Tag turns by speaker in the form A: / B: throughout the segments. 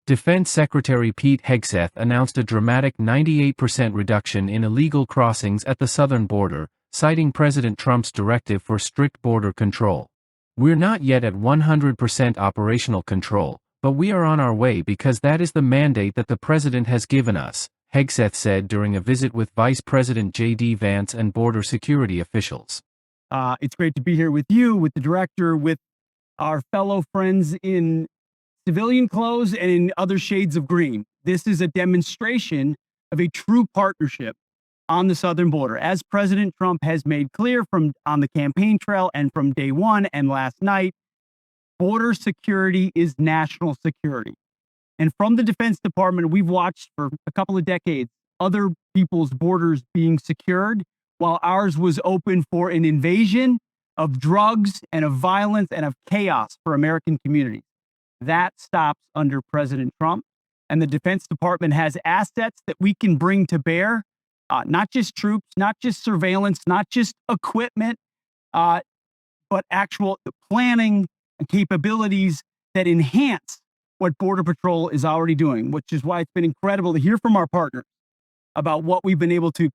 A: Defense Secretary Pete Hegseth announced a dramatic 98% reduction in illegal crossings at the southern border, citing President Trump's directive for strict border control. "We're not yet at 100% operational control, but we are on our way because that is the mandate that the president has given us," Hegseth said during a visit with Vice President J.D. Vance and border security officials.
B: It's great to be here with you, with the director, with our fellow friends in civilian clothes and in other shades of green. This is a demonstration of a true partnership on the southern border. As President Trump has made clear on the campaign trail and from day one and last night, border security is national security. And from the Defense Department, we've watched for a couple of decades other people's borders being secured while ours was open for an invasion of drugs and of violence and of chaos for American communities. That stops under President Trump, and the Defense Department has assets that we can bring to bear, not just troops, not just surveillance, not just equipment, but actual planning and capabilities that enhance what Border Patrol is already doing, which is why it's been incredible to hear from our partners about what we've been able to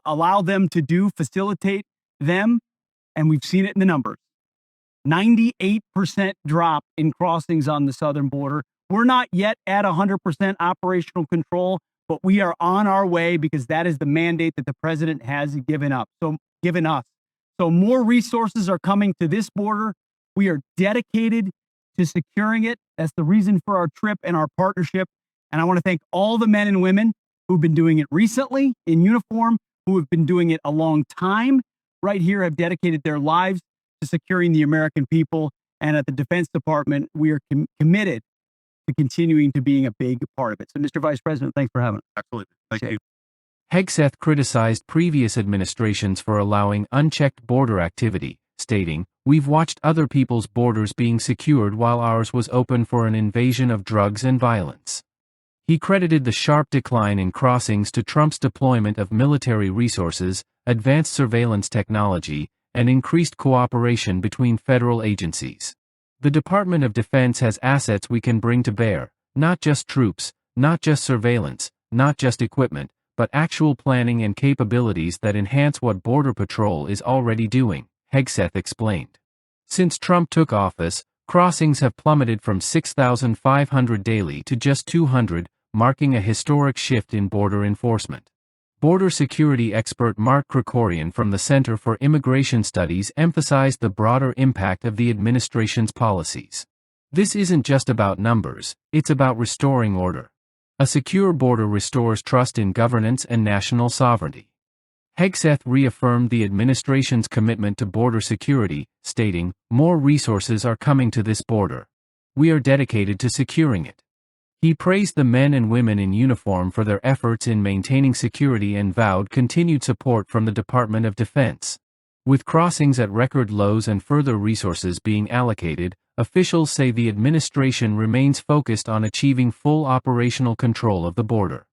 B: allow them to do, facilitate them, and we've seen it in the numbers. 98% drop in crossings on the southern border. We're not yet at 100% operational control, but we are on our way because that is the mandate that the president has given us. So more resources are coming to this border. We are dedicated to securing it. That's the reason for our trip and our partnership. And I want to thank all the men and women who've been doing it recently in uniform, who have been doing it a long time right here, have dedicated their lives to securing the American people. And at the Defense Department, we are committed to continuing to being a big part of it. So, Mr. Vice President, thanks for having us.
C: Absolutely. Thank you.
A: Hegseth criticized previous administrations for allowing unchecked border activity, stating, "We've watched other people's borders being secured while ours was open for an invasion of drugs and violence." He credited the sharp decline in crossings to Trump's deployment of military resources, advanced surveillance technology, and increased cooperation between federal agencies. "The Department of Defense has assets we can bring to bear, not just troops, not just surveillance, not just equipment, but actual planning and capabilities that enhance what Border Patrol is already doing," Hegseth explained. Since Trump took office, crossings have plummeted from 6,500 daily to just 200, marking a historic shift in border enforcement. Border security expert Mark Krikorian from the Center for Immigration Studies emphasized the broader impact of the administration's policies. "This isn't just about numbers, it's about restoring order. A secure border restores trust in governance and national sovereignty." Hegseth reaffirmed the administration's commitment to border security, stating, "More resources are coming to this border. We are dedicated to securing it." He praised the men and women in uniform for their efforts in maintaining security and vowed continued support from the Department of Defense. With crossings at record lows and further resources being allocated, officials say the administration remains focused on achieving full operational control of the border.